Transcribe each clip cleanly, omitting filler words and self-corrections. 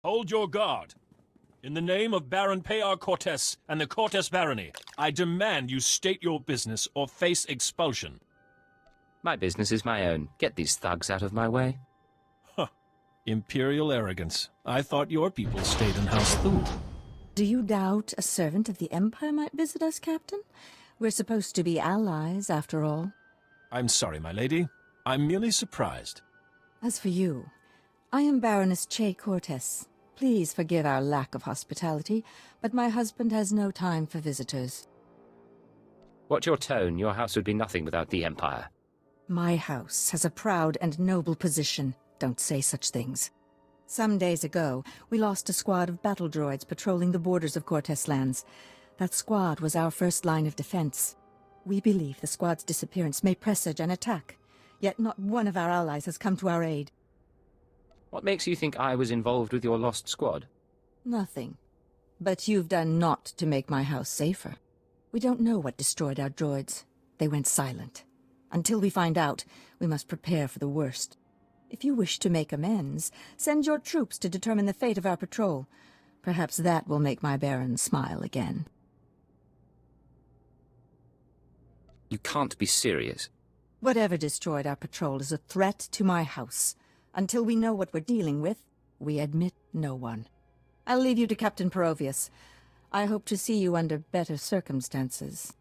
Hold your guard. In the name of Baron Pear Cortes and the Cortes Barony, I demand you state your business or face expulsion. My business is my own. Get these thugs out of my way. Huh. Imperial arrogance. I thought your people stayed in House Thule. Do you doubt a servant of the Empire might visit us, Captain? We're supposed to be allies, after all. I'm sorry, my lady. I'm merely surprised. As for you, I am Baroness Che Cortes. Please forgive our lack of hospitality, but my husband has no time for visitors. Watch your tone. Your house would be nothing without the Empire. My house has a proud and noble position. Don't say such things. Some days ago, we lost a squad of battle droids patrolling the borders of Cortes lands. That squad was our first line of defense. We believe the squad's disappearance may presage an attack, yet not one of our allies has come to our aid. What makes you think I was involved with your lost squad? Nothing. But you've done naught to make my house safer. We don't know what destroyed our droids. They went silent. Until we find out, we must prepare for the worst. If you wish to make amends, send your troops to determine the fate of our patrol. Perhaps that will make my Baron smile again. You can't be serious. Whatever destroyed our patrol is a threat to my house. Until we know what we're dealing with, we admit no one. I'll leave you to Captain Perovius. I hope to see you under better circumstances.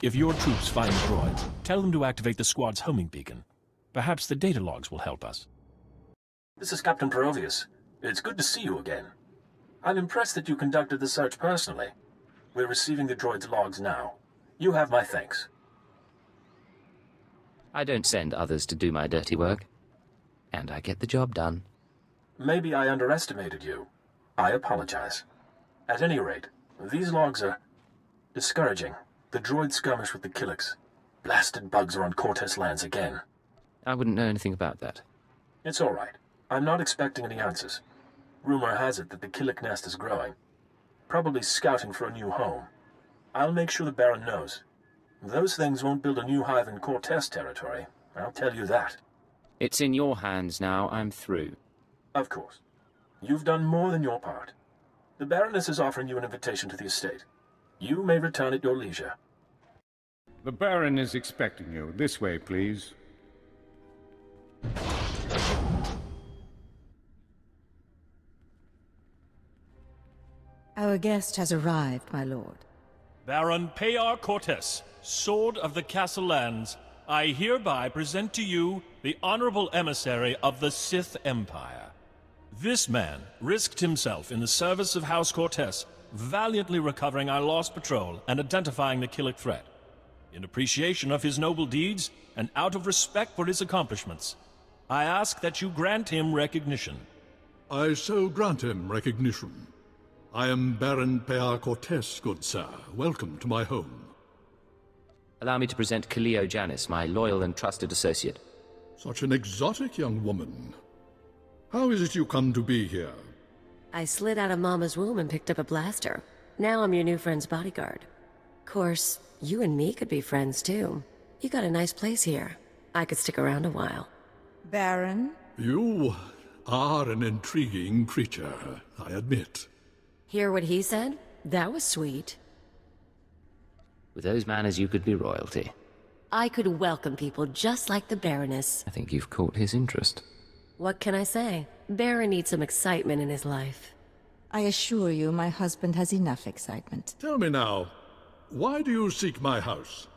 If your troops find the droids, tell them to activate the squad's homing beacon. Perhaps the data logs will help us. This is Captain Perovius. It's good to see you again. I'm impressed that you conducted the search personally. We're receiving the droid's logs now. You have my thanks. I don't send others to do my dirty work. And I get the job done. Maybe I underestimated you. I apologize. At any rate, these logs are discouraging. The droid skirmish with the Killiks. Blasted bugs are on Cortes lands again. I wouldn't know anything about that. It's all right. I'm not expecting any answers. Rumor has it that the Killik nest is growing. Probably scouting for a new home. I'll make sure the Baron knows. Those things won't build a new hive in Cortes territory. I'll tell you that. It's in your hands now. I'm through. Of course. You've done more than your part. The Baroness is offering you an invitation to the estate. You may return at your leisure. The Baron is expecting you. This way, please. Our guest has arrived, my lord. Baron Pear Cortes, Sword of the Castle Lands, I hereby present to you the honorable emissary of the Sith Empire. This man risked himself in the service of House Cortes, valiantly recovering our lost patrol and identifying the Killik threat. In appreciation of his noble deeds, and out of respect for his accomplishments, I ask that you grant him recognition. I so grant him recognition. I am Baron Pear Cortes, good sir. Welcome to my home. Allow me to present Kaliyo Janis, my loyal and trusted associate. Such an exotic young woman. How is it you come to be here? I slid out of Mama's womb and picked up a blaster. Now I'm your new friend's bodyguard. Course, you and me could be friends too. You got a nice place here. I could stick around a while. Baron? You are an intriguing creature, I admit. Hear what he said? That was sweet. With those manners, you could be royalty. I could welcome people just like the Baroness. I think you've caught his interest. What can I say? Baron needs some excitement in his life. I assure you my husband has enough excitement. Tell me now, why do you seek my house?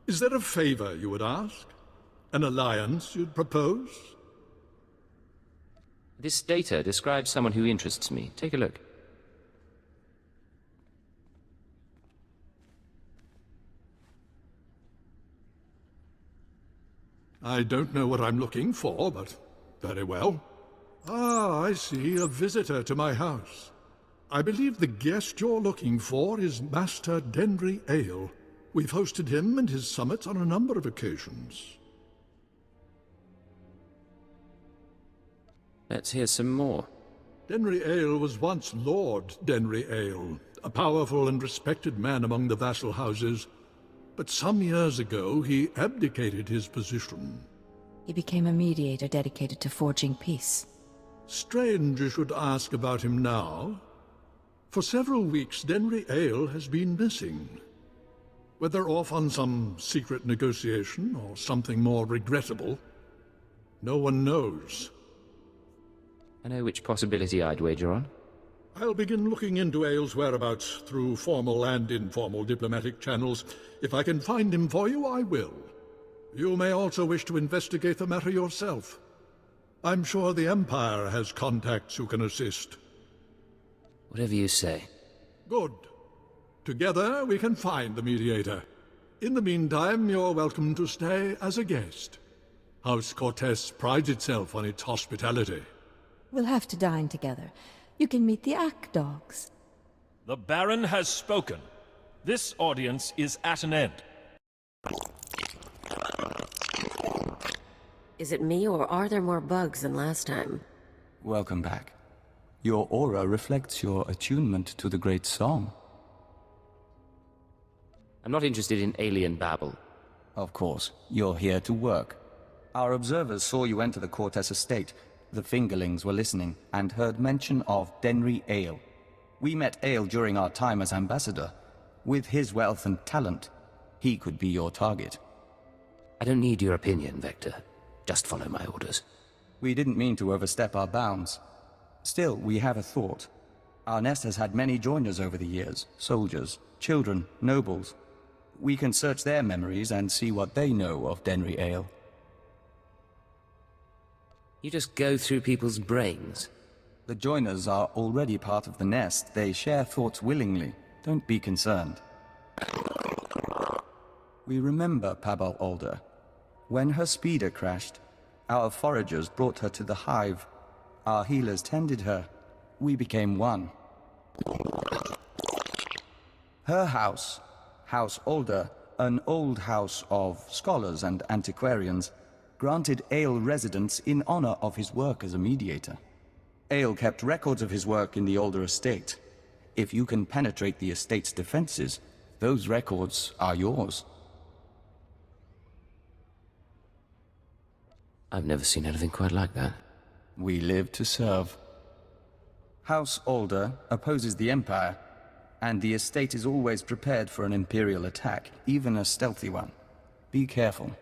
Is there a favor you would ask? An alliance you'd propose? This data describes someone who interests me. Take a look. I don't know what I'm looking for, but very well. Ah, I see, a visitor to my house. I believe the guest you're looking for is Master Denry Ale. We've hosted him and his summits on a number of occasions. Let's hear some more. Denry Ale was once Lord Denry Ale, a powerful and respected man among the vassal houses. But some years ago, he abdicated his position. He became a mediator dedicated to forging peace. Strange you should ask about him now. For several weeks, Denry Ale has been missing. Whether off on some secret negotiation or something more regrettable, no one knows. I know which possibility I'd wager on. I'll begin looking into Ale's whereabouts through formal and informal diplomatic channels. If I can find him for you, I will. You may also wish to investigate the matter yourself. I'm sure the Empire has contacts who can assist. Whatever you say. Good. Together we can find the mediator. In the meantime, you're welcome to stay as a guest. House Cortez prides itself on its hospitality. We'll have to dine together. You can meet the Ack dogs. The Baron has spoken. This audience is at an end. Is it me, or are there more bugs than last time? Welcome back. Your aura reflects your attunement to the great song. I'm not interested in alien babble. Of course, you're here to work. Our observers saw you enter the Cortez estate. The Fingerlings were listening and heard mention of Denry Ale. We met Ale during our time as ambassador. With his wealth and talent, he could be your target. I don't need your opinion, Vector. Just follow my orders. We didn't mean to overstep our bounds. Still, we have a thought. Our nest has had many joiners over the years. Soldiers, children, nobles. We can search their memories and see what they know of Denry Ale. You just go through people's brains. The joiners are already part of the nest. They share thoughts willingly. Don't be concerned. We remember Pabal Alder. When her speeder crashed, our foragers brought her to the hive. Our healers tended her. We became one. Her house, House Alder, an old house of scholars and antiquarians, granted Ale residence in honor of his work as a mediator. Ale kept records of his work in the Alder estate. If you can penetrate the estate's defenses, those records are yours. I've never seen anything quite like that. We live to serve. House Alder opposes the Empire, and the estate is always prepared for an Imperial attack, even a stealthy one. Be careful.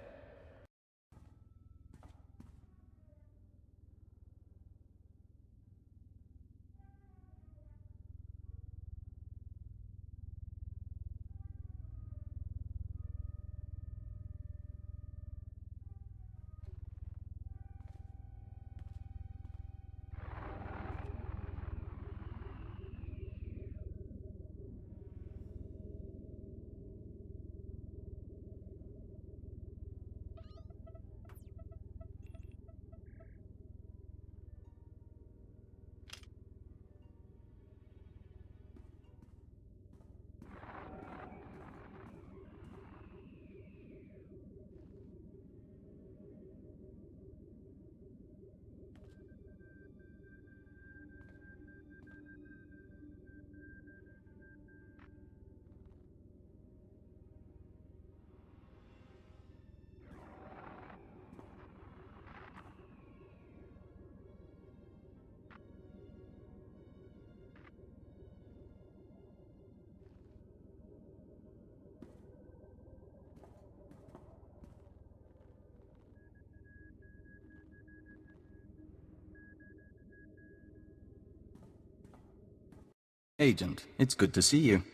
Agent, it's good to see you.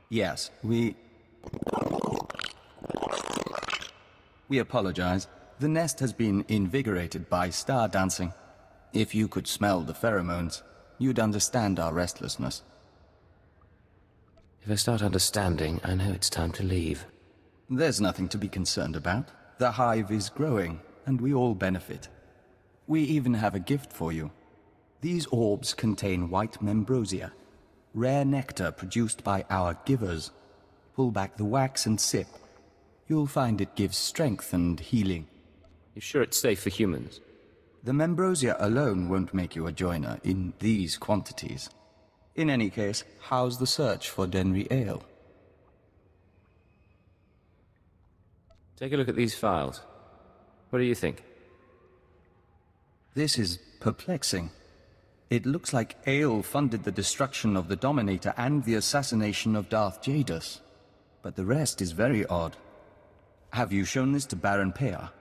Yes, we apologize. The nest has been invigorated by star dancing. If you could smell the pheromones, you'd understand our restlessness. If I start understanding, I know it's time to leave. There's nothing to be concerned about. The hive is growing, and we all benefit. We even have a gift for you. These orbs contain white membrosia, rare nectar produced by our givers. Pull back the wax and sip. You'll find it gives strength and healing. You sure it's safe for humans? The membrosia alone won't make you a joiner in these quantities. In any case, how's the search for Denry Ale? Take a look at these files. What do you think? This is perplexing. It looks like Ale funded the destruction of the Dominator and the assassination of Darth Jadus. But the rest is very odd. Have you shown this to Baron Pear?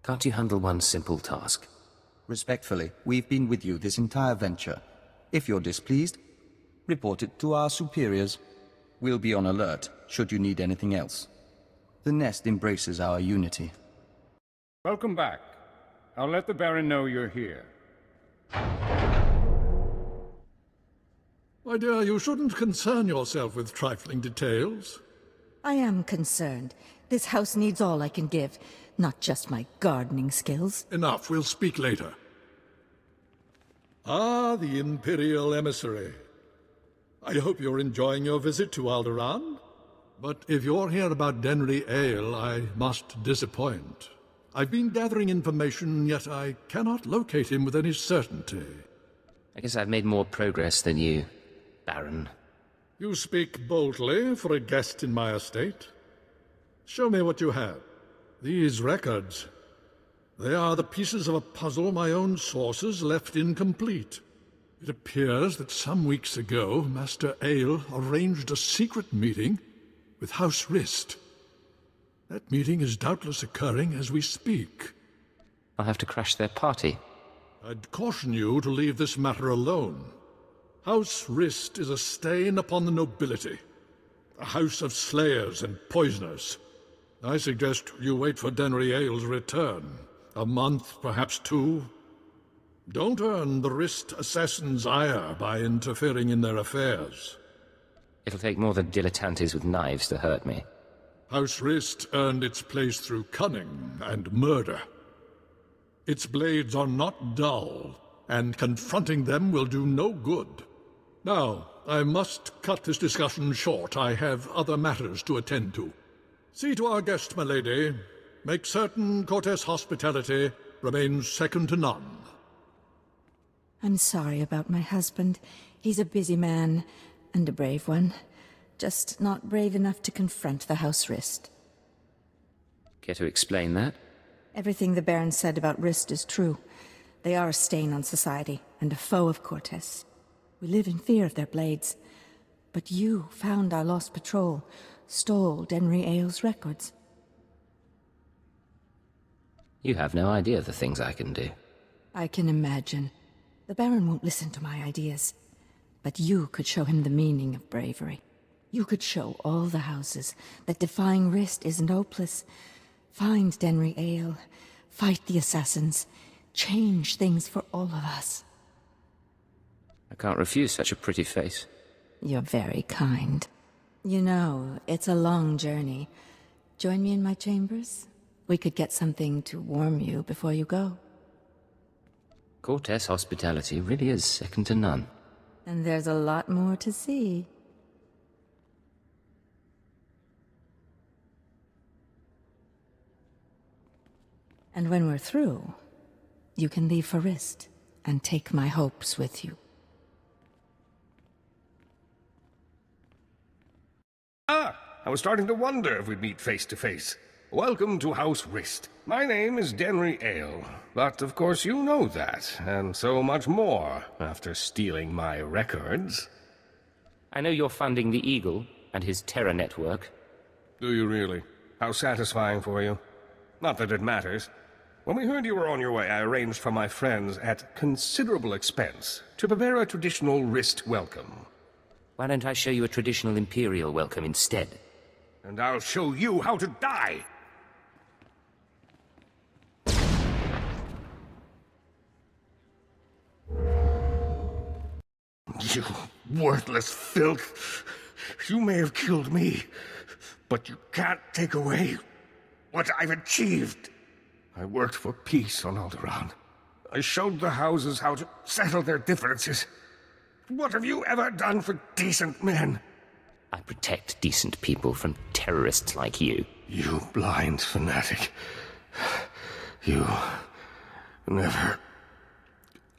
Can't you handle one simple task? Respectfully, we've been with you this entire venture. If you're displeased, report it to our superiors. We'll be on alert, should you need anything else. The nest embraces our unity. Welcome back. I'll let the Baron know you're here. My dear, you shouldn't concern yourself with trifling details. I am concerned. This house needs all I can give, not just my gardening skills. Enough, we'll speak later. Ah, the Imperial Emissary. I hope you're enjoying your visit to Alderaan. But if you're here about Denry Ale, I must disappoint. I've been gathering information, yet I cannot locate him with any certainty. I guess I've made more progress than you, Baron. You speak boldly for a guest in my estate. Show me what you have. These records. They are the pieces of a puzzle my own sources left incomplete. It appears that some weeks ago, Master Ale arranged a secret meeting with House Rist. That meeting is doubtless occurring as we speak. I'll have to crash their party. I'd caution you to leave this matter alone. House Rist is a stain upon the nobility. A house of slayers and poisoners. I suggest you wait for Denry Ale's return. A month, perhaps 2. Don't earn the Rist assassins' ire by interfering in their affairs. It'll take more than dilettantes with knives to hurt me. House Rist earned its place through cunning and murder. Its blades are not dull, and confronting them will do no good. Now, I must cut this discussion short. I have other matters to attend to. See to our guest, my lady. Make certain Cortes hospitality remains second to none. I'm sorry about my husband. He's a busy man, and a brave one. Just not brave enough to confront the House Rist. Care to explain that? Everything the Baron said about Rist is true. They are a stain on society, and a foe of Cortes. We live in fear of their blades. But you found our lost patrol, stole Denry Ale's records. You have no idea the things I can do. I can imagine. The Baron won't listen to my ideas. But you could show him the meaning of bravery. You could show all the houses that defying Rist isn't hopeless. Find Denry Ale, fight the assassins, change things for all of us. I can't refuse such a pretty face. You're very kind. You know, it's a long journey. Join me in my chambers? We could get something to warm you before you go. Cortes hospitality really is second to none. And there's a lot more to see. And when we're through, you can leave for Rist and take my hopes with you. I was starting to wonder if we'd meet face to face. Welcome to House Rist. My name is Denry Ale, but of course you know that, and so much more, after stealing my records. I know you're funding the Eagle and his terror network. Do you really? How satisfying for you. Not that it matters. When we heard you were on your way, I arranged for my friends at considerable expense to prepare a traditional Rist welcome. Why don't I show you a traditional Imperial welcome instead? And I'll show you how to die! You worthless filth! You may have killed me, but you can't take away what I've achieved. I worked for peace on Alderaan. I showed the houses how to settle their differences. What have you ever done for decent men? I protect decent people from terrorists like you. You blind fanatic. You never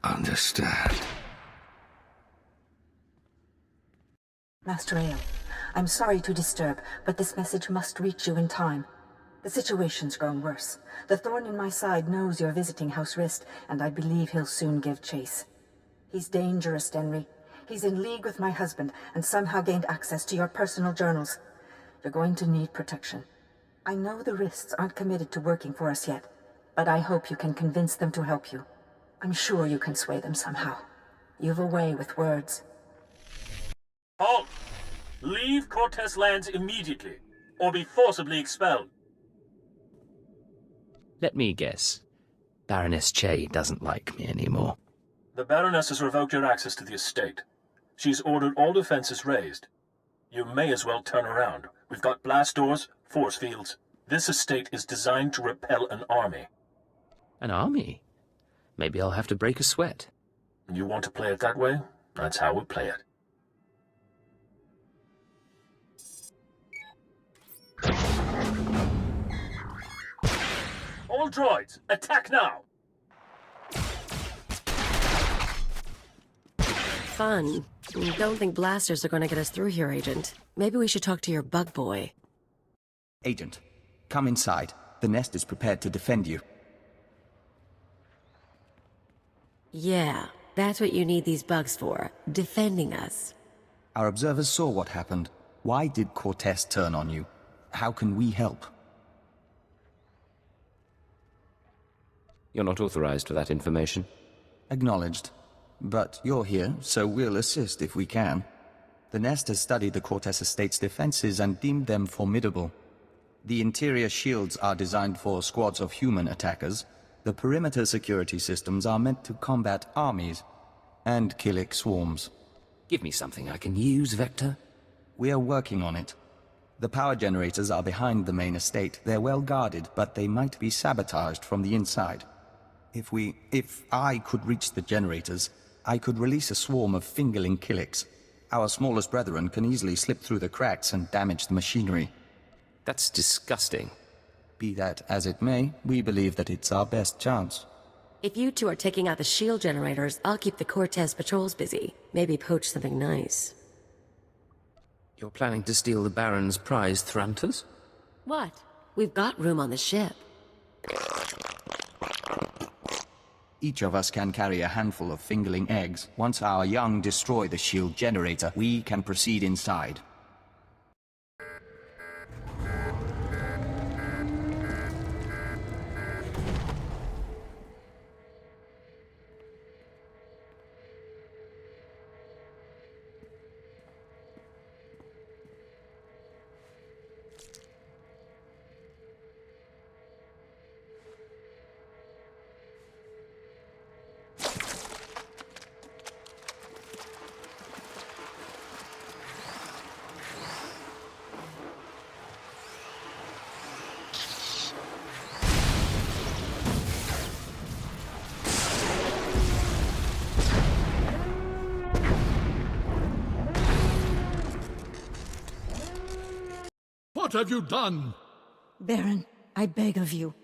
understand. Master Ale, I'm sorry to disturb, but this message must reach you in time. The situation's grown worse. The thorn in my side knows you're visiting House Rist, and I believe he'll soon give chase. He's dangerous, Denry. He's in league with my husband, and somehow gained access to your personal journals. You're going to need protection. I know the Rists aren't committed to working for us yet, but I hope you can convince them to help you. I'm sure you can sway them somehow. You've a way with words. Halt! Leave Cortez lands immediately, or be forcibly expelled. Let me guess. Baroness Che doesn't like me anymore. The Baroness has revoked your access to the estate. She's ordered all defenses raised. You may as well turn around. We've got blast doors, force fields. This estate is designed to repel an army. An army? Maybe I'll have to break a sweat. You want to play it that way? That's how we'll play it. All droids, attack now! Fun. Don't think blasters are going to get us through here, Agent. Maybe we should talk to your bug boy. Agent, come inside. The nest is prepared to defend you. Yeah, that's what you need these bugs for. Defending us. Our observers saw what happened. Why did Cortez turn on you? How can we help? You're not authorized for that information. Acknowledged. But you're here, so we'll assist if we can. The Nest has studied the Cortez Estate's defenses and deemed them formidable. The interior shields are designed for squads of human attackers. The perimeter security systems are meant to combat armies and Killik swarms. Give me something I can use, Vector. We are working on it. The power generators are behind the main estate. They're well guarded, but they might be sabotaged from the inside. If I could reach the generators, I could release a swarm of fingerling Killiks. Our smallest brethren can easily slip through the cracks and damage the machinery. That's disgusting. Be that as it may, we believe that it's our best chance. If you two are taking out the shield generators, I'll keep the Cortez patrols busy. Maybe poach something nice. You're planning to steal the Baron's prized Thranters? What? We've got room on the ship. Each of us can carry a handful of fingerling eggs. Once our young destroy the shield generator, we can proceed inside. What have you done? Baron, I beg of you.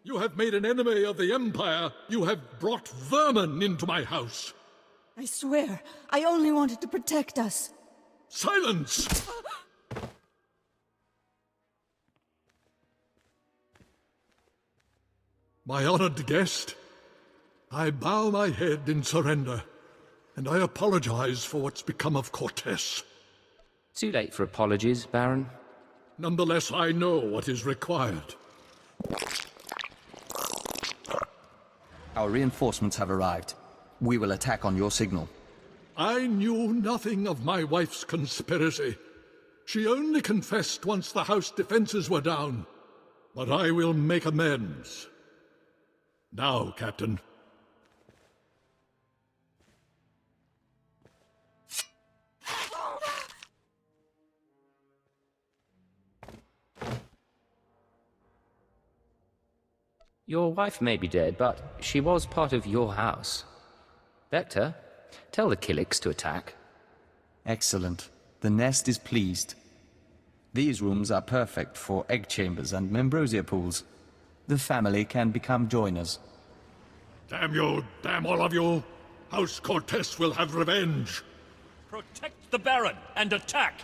You have made an enemy of the Empire. You have brought vermin into my house. I swear, I only wanted to protect us. Silence! My honored guest, I bow my head in surrender, and I apologize for what's become of Cortez. Too late for apologies, Baron. Nonetheless, I know what is required. Our reinforcements have arrived. We will attack on your signal. I knew nothing of my wife's conspiracy. She only confessed once the house defenses were down. But I will make amends. Now, Captain. Your wife may be dead, but she was part of your house. Vector, tell the Killiks to attack. Excellent. The Nest is pleased. These rooms are perfect for egg chambers and membrosia pools. The family can become joiners. Damn you, damn all of you! House Cortez will have revenge! Protect the Baron and attack!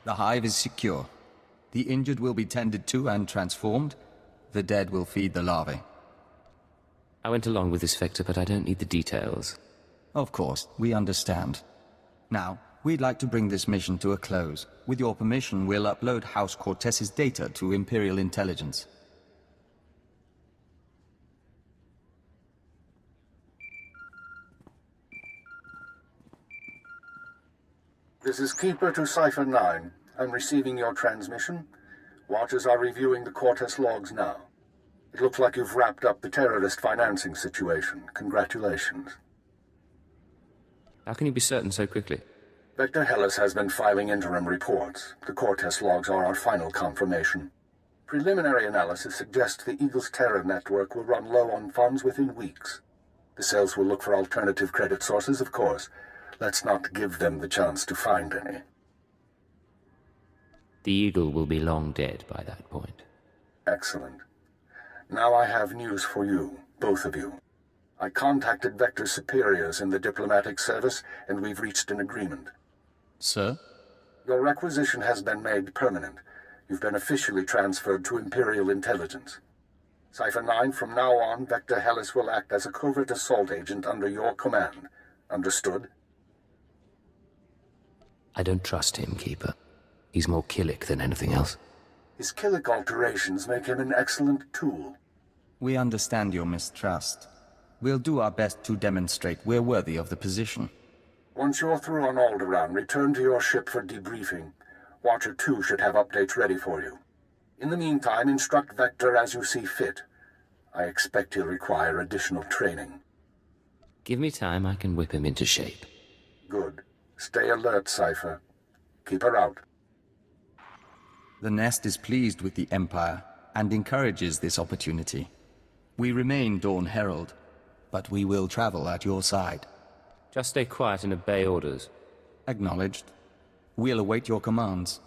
The hive is secure. The injured will be tended to and transformed. The dead will feed the larvae. I went along with this, Vector, but I don't need the details. Of course, we understand. Now, we'd like to bring this mission to a close. With your permission, we'll upload House Cortez's data to Imperial Intelligence. This is Keeper to Cipher 9. I'm receiving your transmission. Watchers are reviewing the Cortez logs now. It looks like you've wrapped up the terrorist financing situation. Congratulations. How can you be certain so quickly? Vector Hellas has been filing interim reports. The Cortez logs are our final confirmation. Preliminary analysis suggests the Eagle's terror network will run low on funds within weeks. The cells will look for alternative credit sources, of course. Let's not give them the chance to find any. The Eagle will be long dead by that point. Excellent. Now I have news for you, both of you. I contacted Vector's superiors in the diplomatic service, and we've reached an agreement. Sir? Your requisition has been made permanent. You've been officially transferred to Imperial Intelligence. Cipher 9, from now on, Vector Hellas will act as a covert assault agent under your command. Understood? I don't trust him, Keeper. He's more Killik than anything else. His Killik alterations make him an excellent tool. We understand your mistrust. We'll do our best to demonstrate we're worthy of the position. Once you're through on Alderaan, return to your ship for debriefing. Watcher 2 should have updates ready for you. In the meantime, instruct Vector as you see fit. I expect he'll require additional training. Give me time, I can whip him into shape. Good. Stay alert, Cipher. Keep her out. The Nest is pleased with the Empire and encourages this opportunity. We remain Dawn Herald, but we will travel at your side. Just stay quiet and obey orders. Acknowledged. We'll await your commands.